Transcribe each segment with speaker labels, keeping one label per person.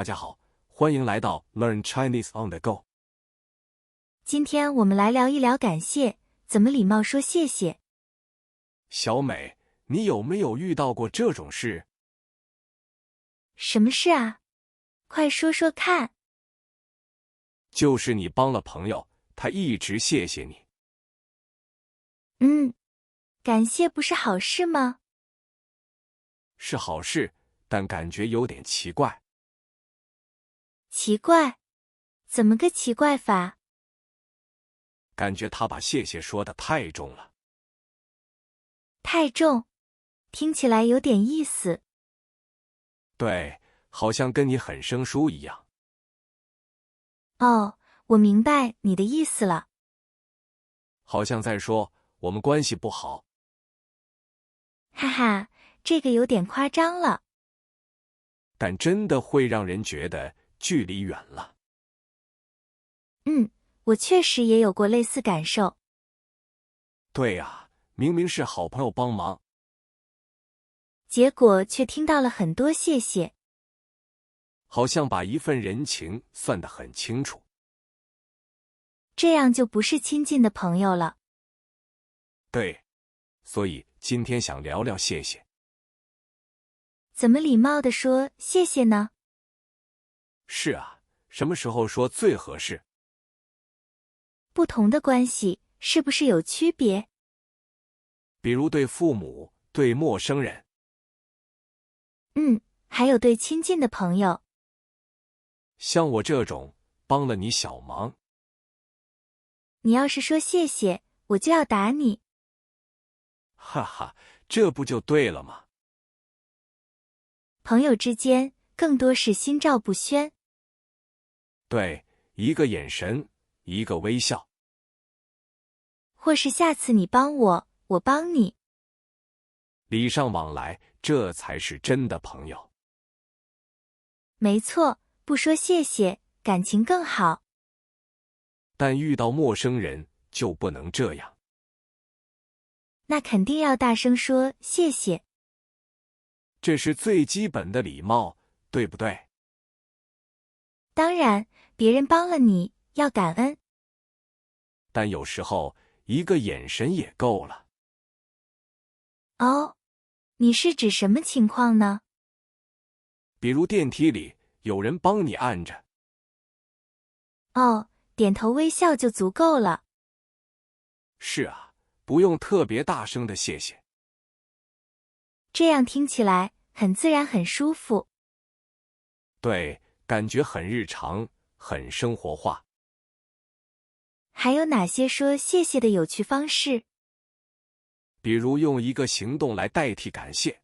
Speaker 1: 家好，欢迎来到 Learn Chinese on the Go。
Speaker 2: 今天我们来聊一聊感谢，怎么礼貌说谢谢。
Speaker 1: 小美，你有没有遇到过这种事？
Speaker 2: 什么事啊？快说说看。
Speaker 1: 就是你帮了朋友，他一直谢谢你。
Speaker 2: 感谢不是好事吗？
Speaker 1: 是好事，但感觉有点奇怪。
Speaker 2: 奇怪？怎么个奇怪法？
Speaker 1: 感觉他把谢谢说得太重了。
Speaker 2: 太重，听起来有点意思。
Speaker 1: 对，好像跟你很生疏一样。
Speaker 2: 哦，我明白你的意思了。
Speaker 1: 好像在说我们关系不好。
Speaker 2: 哈哈，这个有点夸张了。
Speaker 1: 但真的会让人觉得距离远了。
Speaker 2: 我确实也有过类似感受。
Speaker 1: 对啊，明明是好朋友帮忙，
Speaker 2: 结果却听到了很多谢谢。
Speaker 1: 好像把一份人情算得很清楚。
Speaker 2: 这样就不是亲近的朋友了。
Speaker 1: 对，所以今天想聊聊谢谢。
Speaker 2: 怎么礼貌地说谢谢呢？
Speaker 1: 是啊，什么时候说最合适？
Speaker 2: 不同的关系是不是有区别？
Speaker 1: 比如对父母，对陌生人。
Speaker 2: 还有对亲近的朋友。
Speaker 1: 像我这种帮了你小忙，
Speaker 2: 你要是说谢谢，我就要打你。
Speaker 1: 哈哈，这不就对了吗？
Speaker 2: 朋友之间更多是心照不宣。
Speaker 1: 对，一个眼神，一个微笑，
Speaker 2: 或是下次你帮我，我帮你。
Speaker 1: 礼尚往来，这才是真的朋友。
Speaker 2: 没错，不说谢谢，感情更好。
Speaker 1: 但遇到陌生人就不能这样。
Speaker 2: 那肯定要大声说谢谢。
Speaker 1: 这是最基本的礼貌，对不对？
Speaker 2: 当然，别人帮了你，要感恩。
Speaker 1: 但有时候一个眼神也够了。
Speaker 2: 哦，你是指什么情况呢？
Speaker 1: 比如电梯里有人帮你按着，
Speaker 2: 哦，点头微笑就足够了。
Speaker 1: 是啊，不用特别大声的谢谢。
Speaker 2: 这样听起来很自然，很舒服。
Speaker 1: 对，感觉很日常，很生活化。
Speaker 2: 还有哪些说谢谢的有趣方式？
Speaker 1: 比如用一个行动来代替感谢。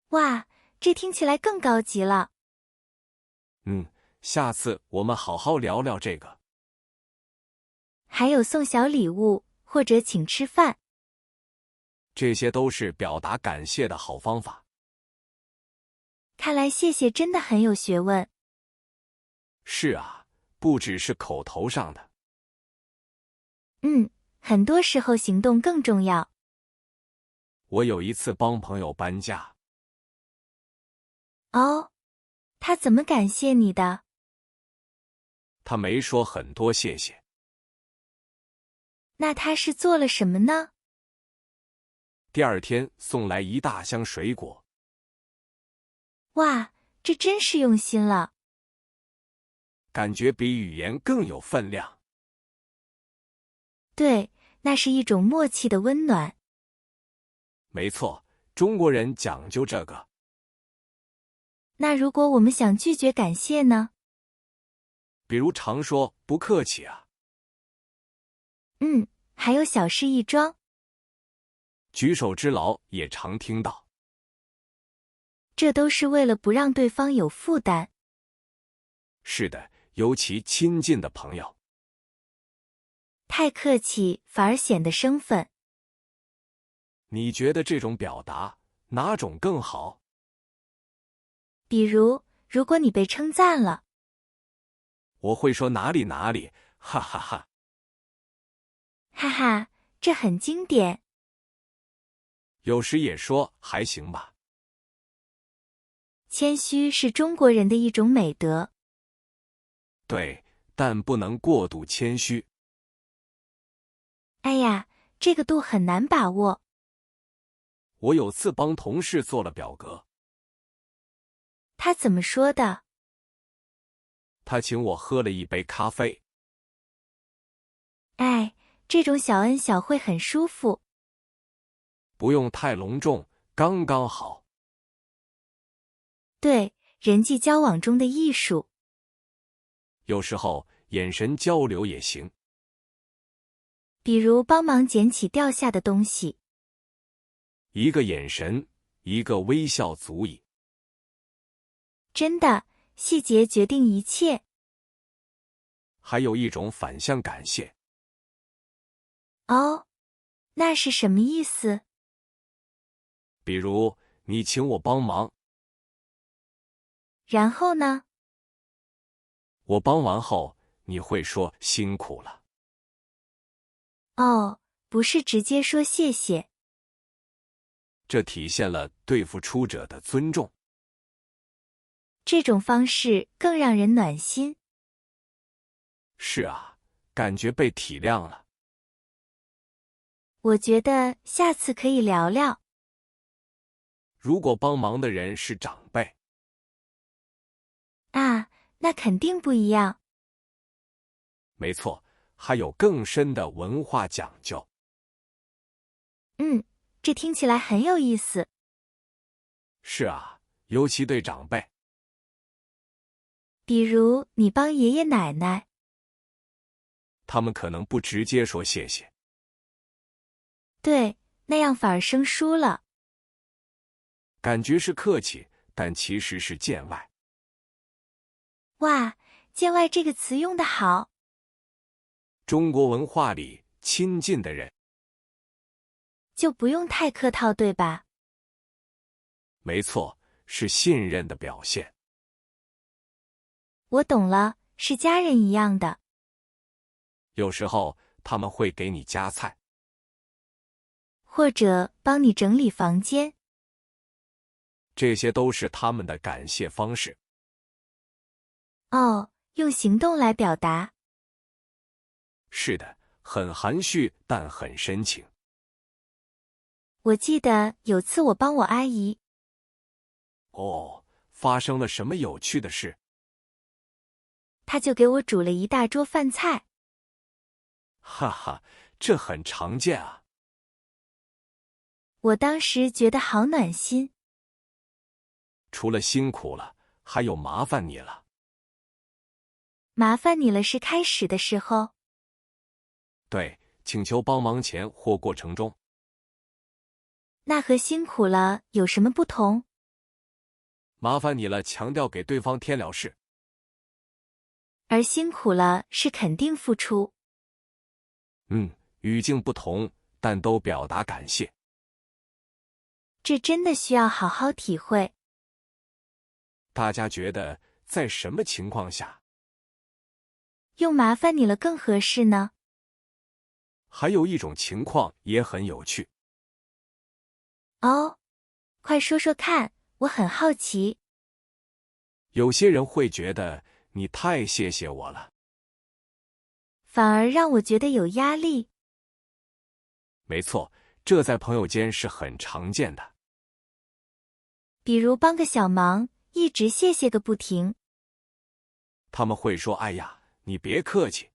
Speaker 2: 哇，这听起来更高级了。
Speaker 1: 下次我们好好聊聊这个。
Speaker 2: 还有送小礼物或者请吃饭，
Speaker 1: 这些都是表达感谢的好方法。
Speaker 2: 看来谢谢真的很有学问。
Speaker 1: 是啊，不只是口头上的。
Speaker 2: 很多时候行动更重要。
Speaker 1: 我有一次帮朋友搬家，
Speaker 2: 哦，他怎么感谢你的？
Speaker 1: 他没说很多谢谢，
Speaker 2: 那他是做了什么呢？
Speaker 1: 第二天送来一大箱水果。
Speaker 2: 哇，这真是用心了。
Speaker 1: 感觉比语言更有分量。
Speaker 2: 对，那是一种默契的温暖。
Speaker 1: 没错，中国人讲究这个。
Speaker 2: 那如果我们想拒绝感谢呢？
Speaker 1: 比如常说不客气啊，
Speaker 2: 还有小事一桩，
Speaker 1: 举手之劳也常听到。
Speaker 2: 这都是为了不让对方有负担。
Speaker 1: 是的，尤其亲近的朋友。
Speaker 2: 太客气反而显得生分。
Speaker 1: 你觉得这种表达哪种更好？
Speaker 2: 比如，如果你被称赞了，
Speaker 1: 我会说哪里哪里，哈哈哈。
Speaker 2: 哈哈，这很经典。
Speaker 1: 有时也说还行吧。
Speaker 2: 谦虚是中国人的一种美德。
Speaker 1: 对，但不能过度谦虚。
Speaker 2: 哎呀，这个度很难把握。
Speaker 1: 我有次帮同事做了表格，
Speaker 2: 他怎么说的？
Speaker 1: 他请我喝了一杯咖啡。
Speaker 2: 哎，这种小恩小惠很舒服。
Speaker 1: 不用太隆重，刚刚好。
Speaker 2: 对，人际交往中的艺术。
Speaker 1: 有时候眼神交流也行，
Speaker 2: 比如帮忙捡起掉下的东西。
Speaker 1: 一个眼神，一个微笑足矣。
Speaker 2: 真的，细节决定一切。
Speaker 1: 还有一种反向感谢，
Speaker 2: 哦，那是什么意思？
Speaker 1: 比如你请我帮忙，
Speaker 2: 然后呢？
Speaker 1: 我帮完后你会说辛苦了。
Speaker 2: 哦，不是直接说谢谢。
Speaker 1: 这体现了对付出者的尊重。
Speaker 2: 这种方式更让人暖心。
Speaker 1: 是啊，感觉被体谅了。
Speaker 2: 我觉得下次可以聊聊。
Speaker 1: 如果帮忙的人是长辈，
Speaker 2: 啊，那肯定不一样。
Speaker 1: 没错，还有更深的文化讲究。
Speaker 2: 这听起来很有意思。
Speaker 1: 是啊，尤其对长辈。
Speaker 2: 比如你帮爷爷奶奶，
Speaker 1: 他们可能不直接说谢谢，
Speaker 2: 对，那样反而生疏了。
Speaker 1: 感觉是客气，但其实是见外。
Speaker 2: 哇，见外这个词用得好。
Speaker 1: 中国文化里，亲近的人，
Speaker 2: 就不用太客套，对吧？
Speaker 1: 没错，是信任的表现。
Speaker 2: 我懂了，是家人一样的。
Speaker 1: 有时候他们会给你夹菜，
Speaker 2: 或者帮你整理房间。
Speaker 1: 这些都是他们的感谢方式。
Speaker 2: 哦，用行动来表达。
Speaker 1: 是的，很含蓄，但很深情。
Speaker 2: 我记得有次我帮我阿姨，
Speaker 1: 哦，发生了什么有趣的事？
Speaker 2: 她就给我煮了一大桌饭菜。
Speaker 1: 哈哈，这很常见啊。
Speaker 2: 我当时觉得好暖心。
Speaker 1: 除了辛苦了，还有麻烦你了。
Speaker 2: 麻烦你了是开始的时候。
Speaker 1: 对，请求帮忙前或过程中。
Speaker 2: 那和辛苦了有什么不同？
Speaker 1: 麻烦你了，强调给对方添了事。
Speaker 2: 而辛苦了是肯定付出。
Speaker 1: 语境不同，但都表达感谢。
Speaker 2: 这真的需要好好体会。
Speaker 1: 大家觉得在什么情况下
Speaker 2: 用麻烦你了更合适呢？
Speaker 1: 还有一种情况也很有趣。
Speaker 2: 哦，快说说看，我很好奇。
Speaker 1: 有些人会觉得你太谢谢我了，
Speaker 2: 反而让我觉得有压力。
Speaker 1: 没错，这在朋友间是很常见的。
Speaker 2: 比如帮个小忙，一直谢谢个不停。
Speaker 1: 他们会说：“哎呀，你别客气。”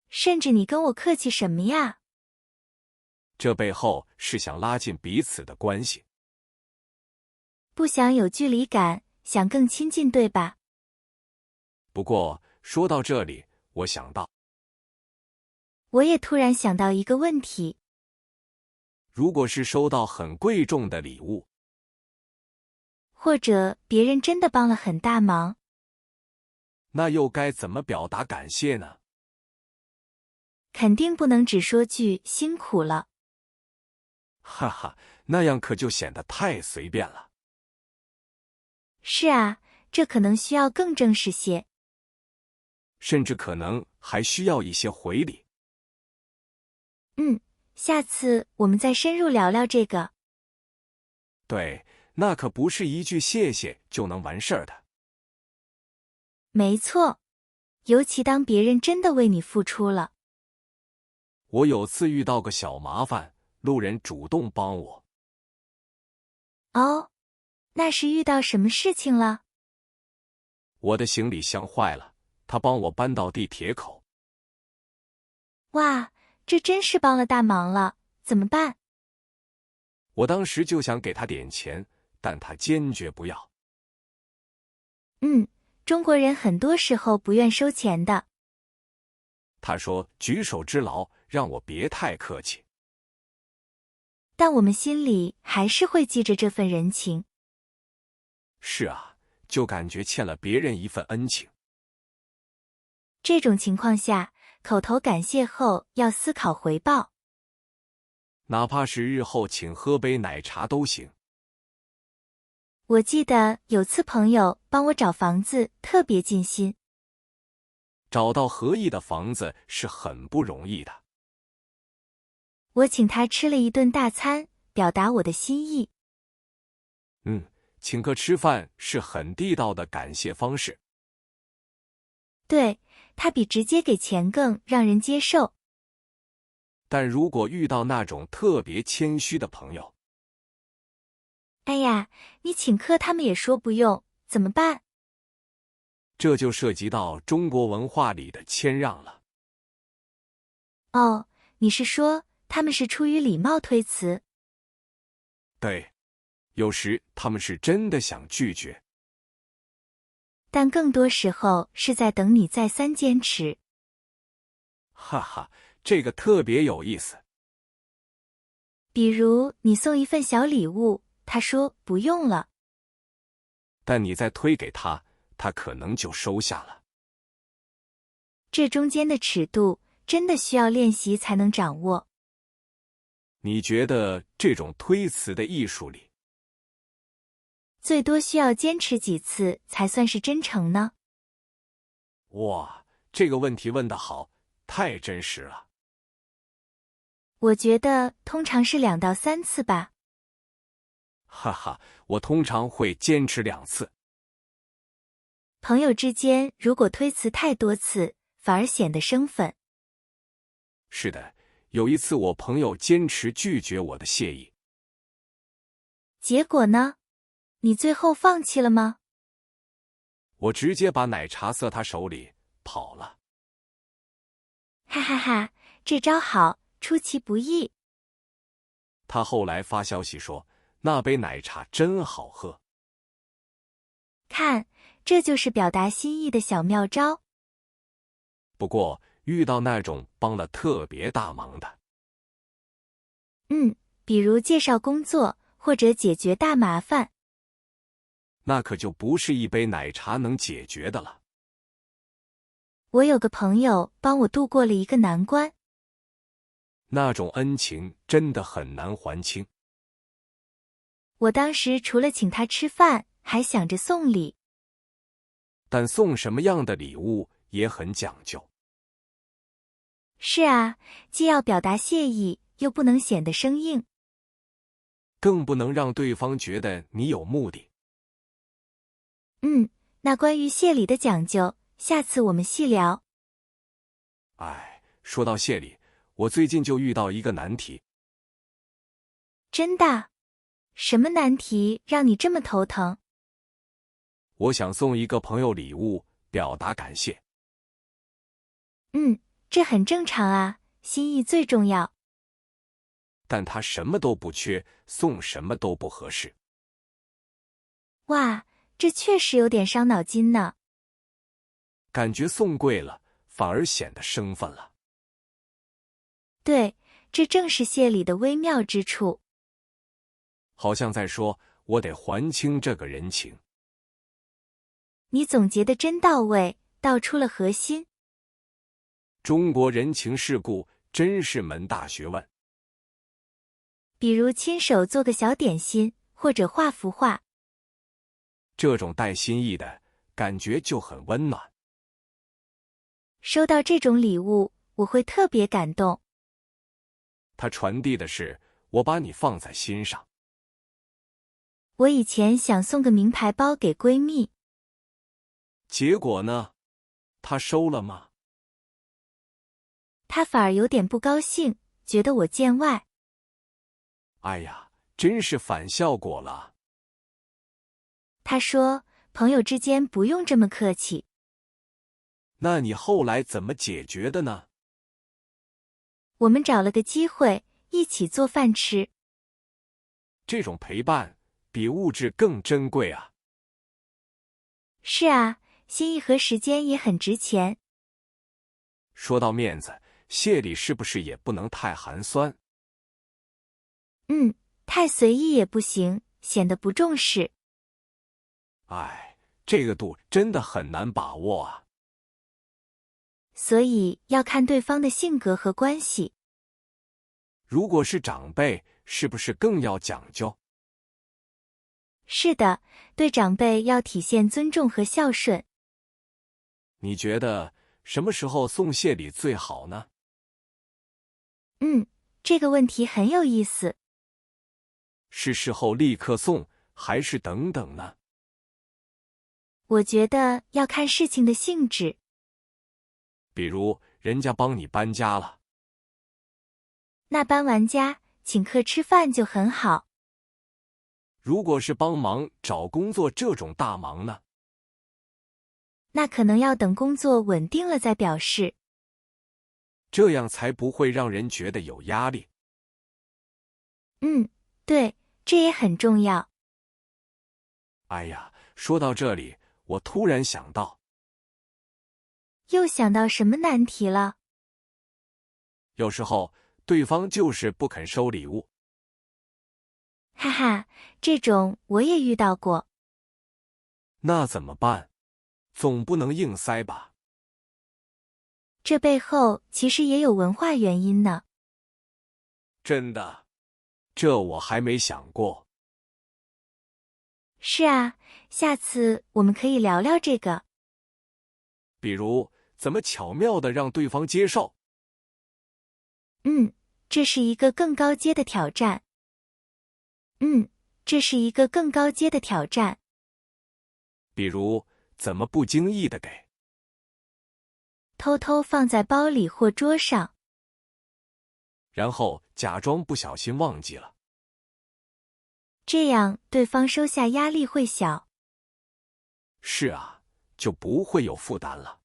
Speaker 2: 甚至你跟我客气什么呀？
Speaker 1: 这背后是想拉近彼此的关系。
Speaker 2: 不想有距离感，想更亲近，对吧？
Speaker 1: 不过说到这里，
Speaker 2: 我也突然想到一个问题。
Speaker 1: 如果是收到很贵重的礼物，
Speaker 2: 或者别人真的帮了很大忙，
Speaker 1: 那又该怎么表达感谢呢？
Speaker 2: 肯定不能只说句辛苦了。
Speaker 1: 哈哈，那样可就显得太随便了。
Speaker 2: 是啊，这可能需要更正式些。
Speaker 1: 甚至可能还需要一些回礼。
Speaker 2: 下次我们再深入聊聊这个。
Speaker 1: 对，那可不是一句谢谢就能完事儿的。
Speaker 2: 没错，尤其当别人真的为你付出了。
Speaker 1: 我有次遇到个小麻烦，路人主动帮我。
Speaker 2: 哦，那是遇到什么事情了？
Speaker 1: 我的行李箱坏了，他帮我搬到地铁口。
Speaker 2: 哇，这真是帮了大忙了，怎么办？
Speaker 1: 我当时就想给他点钱，但他坚决不要。
Speaker 2: 中国人很多时候不愿收钱的。
Speaker 1: 他说举手之劳，让我别太客气。
Speaker 2: 但我们心里还是会记着这份人情。
Speaker 1: 是啊，就感觉欠了别人一份恩情。
Speaker 2: 这种情况下，口头感谢后要思考回报。
Speaker 1: 哪怕是日后请喝杯奶茶都行。
Speaker 2: 我记得有次朋友帮我找房子，特别尽心。
Speaker 1: 找到合意的房子是很不容易的。
Speaker 2: 我请他吃了一顿大餐，表达我的心意。
Speaker 1: 请客吃饭是很地道的感谢方式。
Speaker 2: 对，他比直接给钱更让人接受。
Speaker 1: 但如果遇到那种特别谦虚的朋友，
Speaker 2: 哎呀，你请客他们也说不用，怎么办？
Speaker 1: 这就涉及到中国文化里的谦让了。
Speaker 2: 哦，你是说他们是出于礼貌推辞？
Speaker 1: 对，有时他们是真的想拒绝，
Speaker 2: 但更多时候是在等你再三坚持。
Speaker 1: 哈哈，这个特别有意思。
Speaker 2: 比如你送一份小礼物，他说不用了，
Speaker 1: 但你再推给他，他可能就收下了。
Speaker 2: 这中间的尺度真的需要练习才能掌握。
Speaker 1: 你觉得这种推辞的艺术里，
Speaker 2: 最多需要坚持几次才算是真诚呢？
Speaker 1: 哇，这个问题问得好，太真实了。
Speaker 2: 我觉得通常是2到3次吧。
Speaker 1: 哈哈，我通常会坚持2次。
Speaker 2: 朋友之间如果推辞太多次，反而显得生分。
Speaker 1: 是的，有一次我朋友坚持拒绝我的谢意。
Speaker 2: 结果呢？你最后放弃了吗？
Speaker 1: 我直接把奶茶塞他手里，跑了。
Speaker 2: 哈哈哈，这招好，出其不意。
Speaker 1: 他后来发消息说，那杯奶茶真好喝。
Speaker 2: 看，这就是表达心意的小妙招。
Speaker 1: 不过，遇到那种帮了特别大忙的，
Speaker 2: 比如介绍工作或者解决大麻烦，
Speaker 1: 那可就不是一杯奶茶能解决的了。
Speaker 2: 我有个朋友帮我度过了一个难关，
Speaker 1: 那种恩情真的很难还清。
Speaker 2: 我当时除了请他吃饭，还想着送礼。
Speaker 1: 但送什么样的礼物也很讲究。
Speaker 2: 是啊，既要表达谢意，又不能显得生硬，
Speaker 1: 更不能让对方觉得你有目的。
Speaker 2: 那关于谢礼的讲究，下次我们细聊。
Speaker 1: 说到谢礼，我最近就遇到一个难题。
Speaker 2: 真的？什么难题让你这么头疼？
Speaker 1: 我想送一个朋友礼物，表达感谢。
Speaker 2: 这很正常啊，心意最重要。
Speaker 1: 但他什么都不缺，送什么都不合适。
Speaker 2: 哇，这确实有点伤脑筋呢。
Speaker 1: 感觉送贵了，反而显得生分了。
Speaker 2: 对，这正是谢礼的微妙之处。
Speaker 1: 好像在说，我得还清这个人情。
Speaker 2: 你总结得真到位，道出了核心。
Speaker 1: 中国人情世故真是门大学问。
Speaker 2: 比如亲手做个小点心，或者画幅画，
Speaker 1: 这种带心意的感觉就很温暖。
Speaker 2: 收到这种礼物，我会特别感动。
Speaker 1: 它传递的是我把你放在心上。
Speaker 2: 我以前想送个名牌包给闺蜜，
Speaker 1: 结果呢？她收了吗？
Speaker 2: 她反而有点不高兴，觉得我见外。
Speaker 1: 哎呀，真是反效果了。
Speaker 2: 她说，朋友之间不用这么客气。
Speaker 1: 那你后来怎么解决的呢？
Speaker 2: 我们找了个机会，一起做饭吃。
Speaker 1: 这种陪伴比物质更珍贵啊。
Speaker 2: 是啊，心意和时间也很值钱。
Speaker 1: 说到面子，谢礼是不是也不能太寒酸？
Speaker 2: 太随意也不行，显得不重视。
Speaker 1: 哎，这个度真的很难把握啊。
Speaker 2: 所以要看对方的性格和关系。
Speaker 1: 如果是长辈，是不是更要讲究？
Speaker 2: 是的，对长辈要体现尊重和孝顺。
Speaker 1: 你觉得什么时候送谢礼最好呢？
Speaker 2: 这个问题很有意思。
Speaker 1: 是事后立刻送，还是等等呢？
Speaker 2: 我觉得要看事情的性质。
Speaker 1: 比如人家帮你搬家了，
Speaker 2: 那搬完家，请客吃饭就很好。
Speaker 1: 如果是帮忙找工作这种大忙呢？
Speaker 2: 那可能要等工作稳定了再表示。
Speaker 1: 这样才不会让人觉得有压力。
Speaker 2: 对，这也很重要。
Speaker 1: 哎呀，说到这里，我突然想到，
Speaker 2: 又想到什么难题了？
Speaker 1: 有时候对方就是不肯收礼物。
Speaker 2: 哈哈，这种我也遇到过。
Speaker 1: 那怎么办？总不能硬塞吧？
Speaker 2: 这背后其实也有文化原因呢。
Speaker 1: 真的？这我还没想过。
Speaker 2: 是啊，下次我们可以聊聊这个。
Speaker 1: 比如，怎么巧妙地让对方接受？
Speaker 2: 这是一个更高阶的挑战。这是一个更高阶的挑战。
Speaker 1: 比如，怎么不经意地给？
Speaker 2: 偷偷放在包里或桌上。
Speaker 1: 然后假装不小心忘记了。
Speaker 2: 这样对方收下压力会小。
Speaker 1: 是啊，就不会有负担了。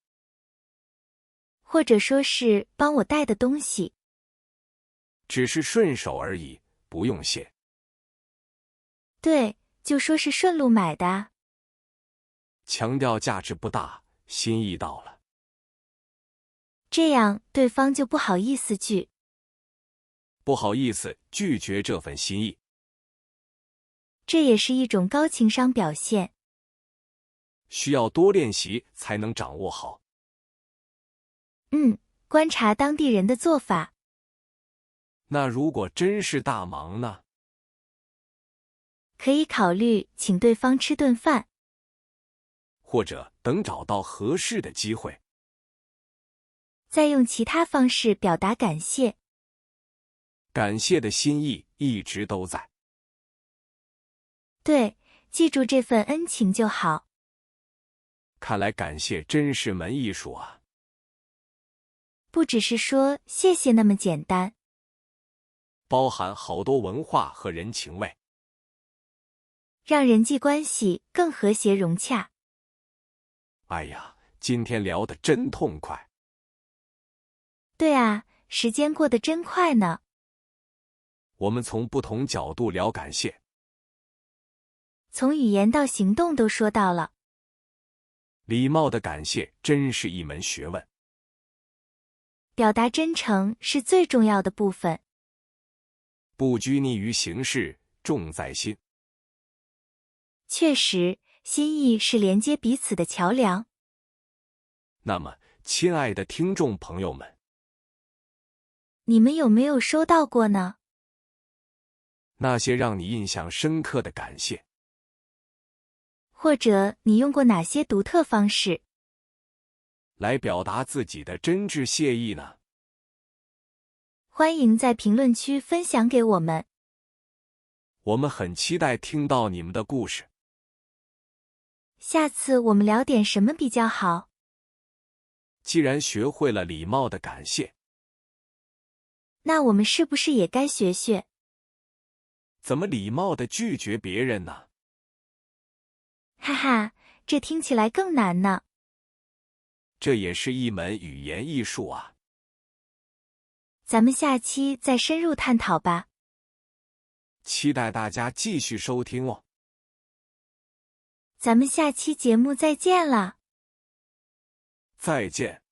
Speaker 2: 或者说是帮我带的东西。
Speaker 1: 只是顺手而已，不用谢。
Speaker 2: 对，就说是顺路买的啊。
Speaker 1: 强调价值不大，心意到了。
Speaker 2: 这样对方就不好意思拒。
Speaker 1: 不好意思拒绝这份心意。
Speaker 2: 这也是一种高情商表现。
Speaker 1: 需要多练习才能掌握好。
Speaker 2: 观察当地人的做法。
Speaker 1: 那如果真是大忙呢？
Speaker 2: 可以考虑请对方吃顿饭。
Speaker 1: 或者等找到合适的机会，
Speaker 2: 再用其他方式表达感谢。
Speaker 1: 感谢的心意一直都在。
Speaker 2: 对，记住这份恩情就好。
Speaker 1: 看来感谢真是门艺术啊。
Speaker 2: 不只是说谢谢那么简单，
Speaker 1: 包含好多文化和人情味，
Speaker 2: 让人际关系更和谐融洽。
Speaker 1: 哎呀，今天聊得真痛快。
Speaker 2: 对啊，时间过得真快呢。
Speaker 1: 我们从不同角度聊感谢，
Speaker 2: 从语言到行动都说到了。
Speaker 1: 礼貌的感谢真是一门学问。
Speaker 2: 表达真诚是最重要的部分。
Speaker 1: 不拘泥于形式，重在心。
Speaker 2: 确实，心意是连接彼此的桥梁。
Speaker 1: 那么，亲爱的听众朋友们，
Speaker 2: 你们有没有收到过呢？
Speaker 1: 那些让你印象深刻的感谢，
Speaker 2: 或者你用过哪些独特方式
Speaker 1: 来表达自己的真挚谢意呢？
Speaker 2: 欢迎在评论区分享给我们。
Speaker 1: 我们很期待听到你们的故事。
Speaker 2: 下次我们聊点什么比较好？
Speaker 1: 既然学会了礼貌的感谢，
Speaker 2: 那我们是不是也该学学？
Speaker 1: 怎么礼貌地拒绝别人呢？
Speaker 2: 哈哈，这听起来更难呢。
Speaker 1: 这也是一门语言艺术啊！
Speaker 2: 咱们下期再深入探讨吧。
Speaker 1: 期待大家继续收听哦。
Speaker 2: 咱们下期节目再见了。
Speaker 1: 再见。